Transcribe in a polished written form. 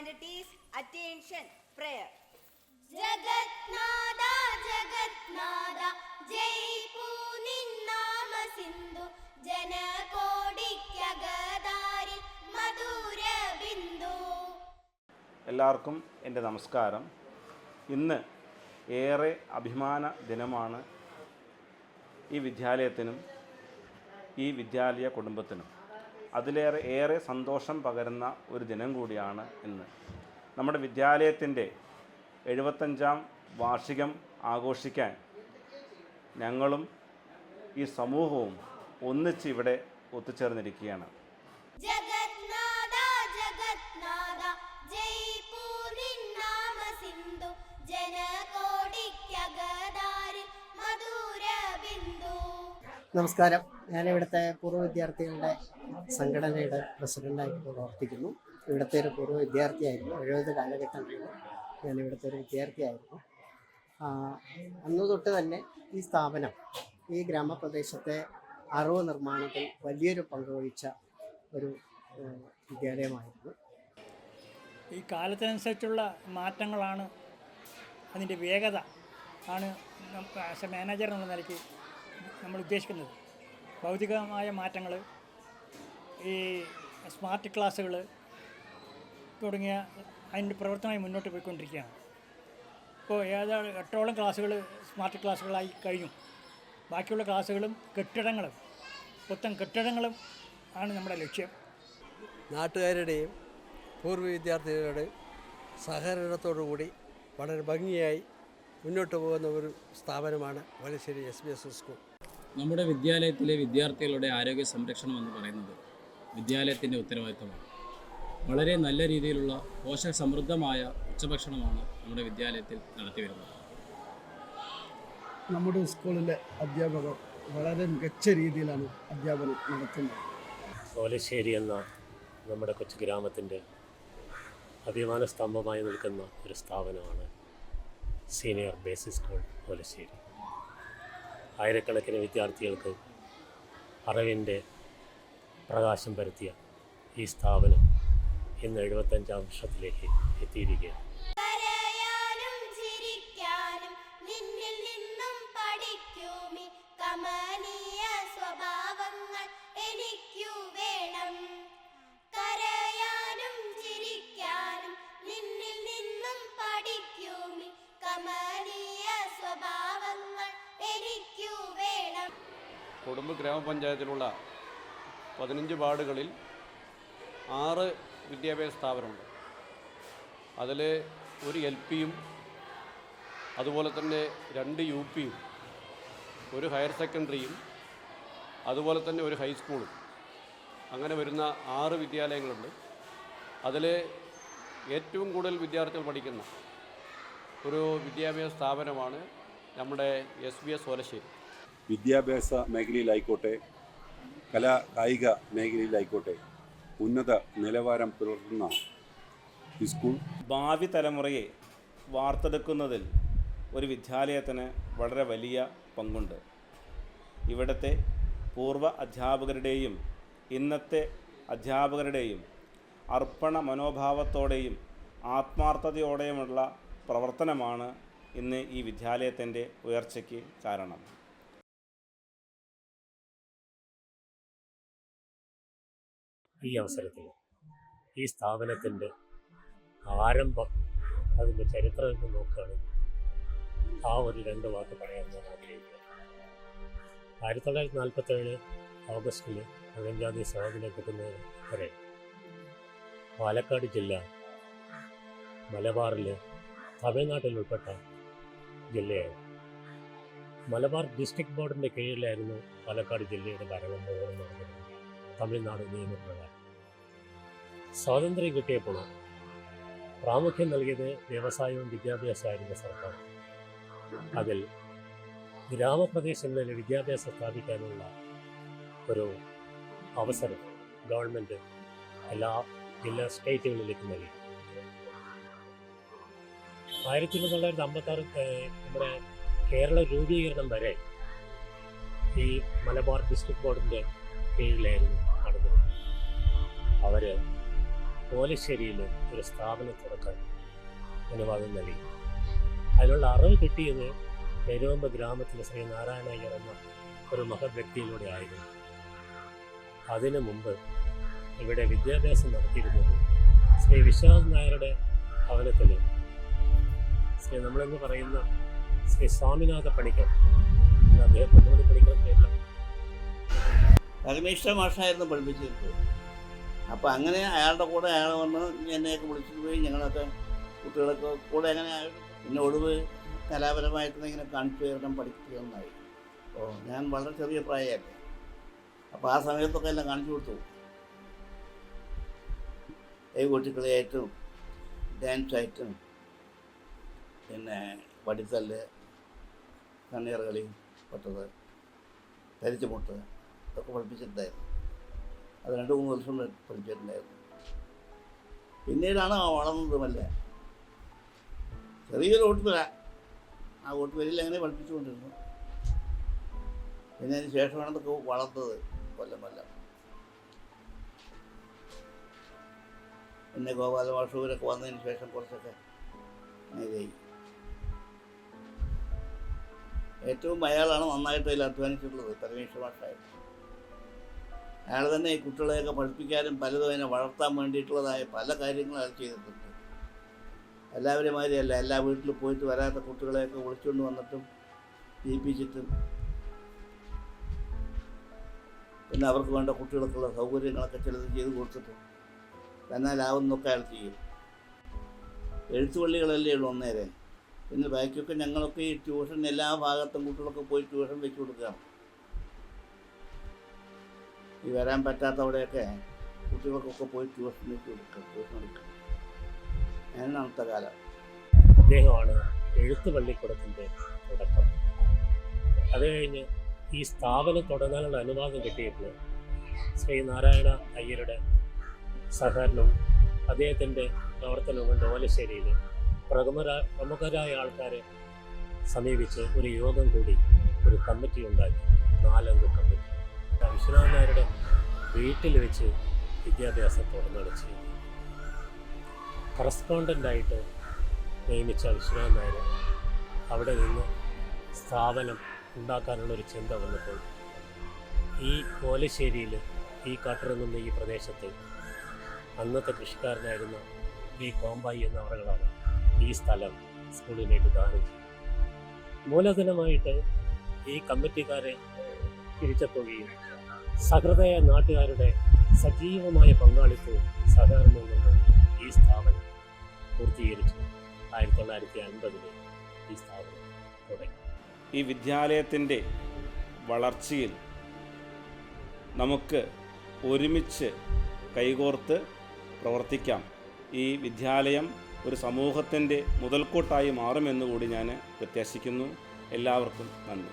and it is attention prayer. Jagatnada Jagatnada Jaipu Ninnama Sindhu Janakodikyagadari Madhura Bindu. എല്ലാവർക്കും എൻ്റെ നമസ്കാരം. ഇന്ന് ഏറെ അഭിമാന ദിനമാണ് ഈ വിദ്യാലയത്തിനും ഈ വിദ്യാലയ കുടുംബത്തിനും. ഏറെ സന്തോഷം പകരുന്ന ഒരു ദിനം കൂടിയാണ് ഇന്ന്. നമ്മുടെ വിദ്യാലയത്തിൻ്റെ 75ാം വാർഷികം ആഘോഷിക്കാൻ ഞങ്ങളും ഈ സമൂഹവും ഒന്നിച്ച് ഇവിടെ ഒത്തുചേർന്നിരിക്കുകയാണ്. നമസ്കാരം. ഞാനിവിടുത്തെ പൂർവ്വ വിദ്യാർത്ഥികളുടെ സംഘടനയുടെ പ്രസിഡൻ്റായിട്ട് പ്രവർത്തിക്കുന്നു. ഇവിടുത്തെ ഒരു പൂർവ്വ വിദ്യാർത്ഥിയായിരുന്നു. 70 കാലഘട്ടങ്ങളിൽ ഞാനിവിടുത്തെ ഒരു വിദ്യാർത്ഥിയായിരുന്നു. അന്നു തൊട്ട് തന്നെ ഈ സ്ഥാപനം ഈ ഗ്രാമപ്രദേശത്തെ അറിവ് നിർമ്മാണത്തിൽ വലിയൊരു പങ്കുവഹിച്ച ഒരു വിദ്യാലയമായിരുന്നു. ഈ കാലത്തിനനുസരിച്ചുള്ള മാറ്റങ്ങളാണ്, അതിൻ്റെ വേഗത ആണ് ആസ് എ മാനേജർ എന്നുള്ള നിലയ്ക്ക് നമ്മൾ ഉദ്ദേശിക്കുന്നത്. ഭൗതികമായ മാറ്റങ്ങൾ, ഈ സ്മാർട്ട് ക്ലാസ്സുകൾ തുടങ്ങിയ അതിൻ്റെ പ്രവർത്തനമായി മുന്നോട്ട് പോയിക്കൊണ്ടിരിക്കുകയാണ്. ഇപ്പോൾ 8ഓളം ക്ലാസ്സുകൾ സ്മാർട്ട് ക്ലാസ്സുകളായി കഴിഞ്ഞു. ബാക്കിയുള്ള ക്ലാസ്സുകളും കെട്ടിടങ്ങളും പുത്തൻ കെട്ടിടങ്ങളും ആണ് നമ്മുടെ ലക്ഷ്യം. നാട്ടുകാരുടെയും പൂർവ്വ വിദ്യാർത്ഥികളുടെയും സഹകരണത്തോടുകൂടി വളരെ ഭംഗിയായി മുന്നോട്ട് പോകുന്ന ഒരു സ്ഥാപനമാണ് ഓലശ്ശേരി SBS സ്കൂൾ. നമ്മുടെ വിദ്യാലയത്തിലെ വിദ്യാർത്ഥികളുടെ ആരോഗ്യ സംരക്ഷണം എന്ന് പറയുന്നത് വിദ്യാലയത്തിൻ്റെ ഉത്തരവാദിത്തമാണ്. വളരെ നല്ല രീതിയിലുള്ള പോഷകസമൃദ്ധമായ ഉച്ചഭക്ഷണമാണ് നമ്മുടെ വിദ്യാലയത്തിൽ നടത്തിവരുന്നത്. നമ്മുടെ സ്കൂളിലെ അധ്യാപകർ വളരെ മികച്ച രീതിയിലാണ് അധ്യാപനം നടത്തുന്നത്. ഓലശ്ശേരി എന്ന നമ്മുടെ കൊച്ചു ഗ്രാമത്തിൻ്റെ അഭിമാന സ്തംഭമായി നിൽക്കുന്ന ഒരു സ്ഥാപനമാണ് സീനിയർ ബേസിക് സ്കൂൾ ഓലശ്ശേരി. ആയിരക്കണക്കിന് വിദ്യാർത്ഥികൾക്ക് അറിവിൻ്റെ പ്രകാശം പരത്തിയ ഈ സ്ഥാപനം ഇന്ന് 75ാം വർഷത്തിലേക്ക് എത്തിയിരിക്കുകയാണ്. കൊടുമ്പ് ഗ്രാമപഞ്ചായത്തിലുള്ള 15 വാർഡുകളിൽ 6 വിദ്യാഭ്യാസ സ്ഥാപനമുണ്ട്. അതിൽ ഒരു LPയും അതുപോലെ തന്നെ 2 UPയും ഒരു ഹയർ സെക്കൻഡറിയും അതുപോലെ തന്നെ ഒരു ഹൈസ്കൂളും, അങ്ങനെ വരുന്ന 6 വിദ്യാലയങ്ങളുണ്ട്. അതിൽ ഏറ്റവും കൂടുതൽ വിദ്യാർത്ഥികൾ പഠിക്കുന്ന ഒരു വിദ്യാഭ്യാസ സ്ഥാപനമാണ് നമ്മുടെ SBS ഓലശ്ശേരി. വിദ്യാഭ്യാസ മേഖലയിലായിക്കോട്ടെ, കായിക മേഖലയിലായിക്കോട്ടെ ഉന്നത നിലവാരം പുലർത്തുന്ന ഈ സ്കൂൾ ഭാവി തലമുറയെ വാർത്തെടുക്കുന്നതിൽ ഒരു വിദ്യാലയത്തിന് വളരെ വലിയ പങ്കുണ്ട്. ഇവിടുത്തെ പൂർവ്വ അധ്യാപകരുടെയും ഇന്നത്തെ അധ്യാപകരുടെയും അർപ്പണ മനോഭാവത്തോടെയും ആത്മാർത്ഥതയോടെയുമുള്ള പ്രവർത്തനമാണ് ഇന്ന് ഈ വിദ്യാലയത്തിൻ്റെ ഉയർച്ചയ്ക്ക് കാരണം. ഈ അവസരത്തിൽ ഈ സ്ഥാപനത്തിൻ്റെ ആരംഭം, അതിൻ്റെ ചരിത്രത്തിൽ നോക്കുകയാണെങ്കിൽ ആ ഒരു 2 വാക്ക് പറയാൻ ഞാൻ ആഗ്രഹിക്കുകയാണ്. 1947 ഓഗസ്റ്റിൽ 15-ാം തീയതി സ്വാതന്ത്ര്യം കിട്ടുന്നത് വരെ പാലക്കാട് ജില്ല മലബാറിൽ തമിഴ്നാട്ടിൽ ഉൾപ്പെട്ട ജില്ലയാണ്. മലബാർ ഡിസ്ട്രിക്ട് ബോർഡിൻ്റെ കീഴിലായിരുന്നു പാലക്കാട് ജില്ലയുടെ ഭരണം മുഴുവൻ നടന്നത് തമിഴ്നാട് നിയമപ്രകാരം. സ്വാതന്ത്ര്യം കിട്ടിയപ്പോൾ പ്രാമുഖ്യം നൽകിയത് വ്യവസായവും വിദ്യാഭ്യാസമായിരുന്ന സർക്കാർ. അതിൽ ഗ്രാമപ്രദേശങ്ങളിൽ വിദ്യാഭ്യാസം സ്ഥാപിക്കാനുള്ള ഒരു അവസരം ഗവൺമെൻറ് എല്ലാ ജില്ലാ സ്റ്റേറ്റുകളിലേക്ക് നൽകി. 1956 നമ്മുടെ കേരള രൂപീകരണം വരെ ഈ മലബാർ ഡിസ്ട്രിക്ട് ബോർഡിൻ്റെ കീഴിലായിരുന്നു നടന്നത്. അവർ ഓലശ്ശേരിയിൽ ഒരു സ്ഥാപനം തുറക്കാൻ അനുവാദം നൽകി. അതിനുള്ള അറിവ് കിട്ടിയത് പെരുവമ്പ് ഗ്രാമത്തിലെ ശ്രീ നാരായണ അയ്യർ എന്ന ഒരു മഹത് വ്യക്തിയിലൂടെ ആയിരുന്നു. അതിനു മുമ്പ് ഇവിടെ വിദ്യാഭ്യാസം നടത്തിയിരുന്നത് ശ്രീ വിശ്വനാഥ് നായരുടെ ഭവനത്തിൽ ശ്രീ നമ്മളെന്ന് പറയുന്ന ശ്രീ സ്വാമിനാഥ പണിക്കർ എന്ന അദ്ദേഹം പൊന്നുമണി പണിക്കർ പേരില്ല പരമേശ്വര മാഷായിരുന്നു പഠിപ്പിച്ചിരുന്നത്. അപ്പോൾ അങ്ങനെ അയാളുടെ കൂടെ അയാൾ വന്ന് എന്നെയൊക്കെ വിളിച്ചിട്ട് പോയി. ഞങ്ങളൊക്കെ കുട്ടികളൊക്കെ കൂടെ അങ്ങനെ പിന്നെ ഒടുവ് കലാപരമായിട്ട് ഇങ്ങനെ കാണിച്ചു തരണം പഠിപ്പിക്കണമെന്നായി. അപ്പോൾ ഞാൻ വളരെ ചെറിയ പ്രായമല്ലേ, അപ്പോൾ ആ സമയത്തൊക്കെ എല്ലാം കാണിച്ചു കൊടുത്തു. കൈകൊട്ടിക്കളിയായിട്ടും ഡാൻസായിട്ടും പിന്നെ വടിത്തല്ല്, കണ്ണീർ കളി, പൊട്ടത്, തരിച്ചുമുട്ട് ഇതൊക്കെ പഠിപ്പിച്ചിട്ടുണ്ടായിരുന്നു. അത് 2-3 വർഷം പഠിച്ചിട്ടുണ്ടായിരുന്നു. പിന്നീടാണ് വളർന്നതുമല്ലേ ചെറിയൊരു ഓട്ടുപുര, ആ ഓട്ടുപുരയിൽ അങ്ങനെ പഠിപ്പിച്ചുകൊണ്ടിരുന്നു. പിന്നെ അതിന് ശേഷമാണ് ഇതൊക്കെ വളർന്നത് കൊല്ലം കൊല്ലം. പിന്നെ ഗോപാലമാഷൂരൊക്കെ വന്നതിന് ശേഷം കുറച്ചൊക്കെ നേരെയായി. ഏറ്റവും അയാളാണ് നന്നായിട്ട് അതിൽ അധ്വാനിച്ചിട്ടുള്ളത്, പരമേശ്വര മാഷായിട്ട്. അയാൾ തന്നെ ഈ കുട്ടികളെയൊക്കെ പഠിപ്പിക്കാനും പലതും അതിനെ വളർത്താൻ വേണ്ടിയിട്ടുള്ളതായ പല കാര്യങ്ങളും അയാൾ ചെയ്തിട്ടുണ്ട്. എല്ലാവരും മാതിരിയല്ല, എല്ലാ വീട്ടിലും പോയിട്ട് വരാത്ത കുട്ടികളെയൊക്കെ വിളിച്ചുകൊണ്ട് വന്നിട്ടും ജയിപ്പിച്ചിട്ടും പിന്നെ അവർക്ക് വേണ്ട കുട്ടികൾക്കുള്ള സൗകര്യങ്ങളൊക്കെ ചിലത് ചെയ്ത് കൊടുത്തിട്ടും തന്നാലാവുന്നൊക്കെ അയാൾ ചെയ്യും. എഴുത്തുപള്ളികളല്ലേ ഉള്ളൂ ഒന്നേരെ. പിന്നെ ബാക്കിയൊക്കെ ഞങ്ങളൊക്കെ ഈ ട്യൂഷൻ എല്ലാ ഭാഗത്തും കുട്ടികളൊക്കെ പോയി ട്യൂഷൻ വെച്ച് കൊടുക്കുകയാണ്. ഈ വരാൻ പറ്റാത്തവിടെയൊക്കെ കുട്ടികൾക്കൊക്കെ പോയി ട്യൂഷൻ വെച്ച് കൊടുക്കുക, ട്യൂഷൻ എടുക്കുക. ഞാൻ അന്നത്തെ കാലം. അദ്ദേഹമാണ് എഴുത്ത് പള്ളിക്കൂടത്തിൻ്റെ തുടക്കം. അത് കഴിഞ്ഞ് ഈ സ്ഥാപനം തുടങ്ങാനുള്ള അനുവാദം കിട്ടിയപ്പോൾ ശ്രീ നാരായണ അയ്യരുടെ സഹകരണവും അദ്ദേഹത്തിൻ്റെ പ്രവർത്തനവും കൊണ്ട് ഓലശ്ശേരിയിൽ പ്രമുഖരായ ആൾക്കാരെ സമീപിച്ച് ഒരു യോഗം കൂടി ഒരു കമ്മിറ്റി ഉണ്ടാക്കി, 4 അംഗ കമ്മിറ്റി. വിശ്വനാഥ് നായരുടെ വീട്ടിൽ വെച്ച് വിദ്യാഭ്യാസം തുടങ്ങുകയാണ് ചെയ്തത്. കറസ്പോണ്ടൻ്റായിട്ട് നിയമിച്ച വിശ്വനാഥ് നായർ അവിടെ നിന്ന് സ്ഥാപനം ഉണ്ടാക്കാനുള്ളൊരു ചിന്ത വന്നപ്പോൾ ഈ ഓലശ്ശേരിയിൽ ഈ കാട്ടിറങ്ങുന്ന ഈ പ്രദേശത്ത് അന്നത്തെ കൃഷിക്കാരനായിരുന്ന ഈ കോമ്പായി എന്നവர்களാണ് ഈ സ്ഥലം സ്കൂളിലേക്ക് ദാനം ചെയ്തത്. മൂലധനമായിട്ട് ഈ കമ്മിറ്റിക്കാരെ തിരിച്ചെത്തുകയും സഹൃദയ നാട്ടുകാരുടെ സജീവമായ പങ്കാളിത്തവും സഹകരണവും കൊണ്ട് ഈ സ്ഥാപനം പൂർത്തീകരിച്ചു. 1950 ഈ സ്ഥാപനം തുടങ്ങി. ഈ വിദ്യാലയത്തിൻ്റെ വളർച്ചയിൽ നമുക്ക് ഒരുമിച്ച് കൈകോർത്ത് പ്രവർത്തിക്കാം. ഈ വിദ്യാലയം ഒരു സമൂഹത്തിൻ്റെ മുതൽക്കൂട്ടായി മാറുമെന്നുകൂടി ഞാൻ പ്രത്യാശിക്കുന്നു. എല്ലാവർക്കും നന്ദി.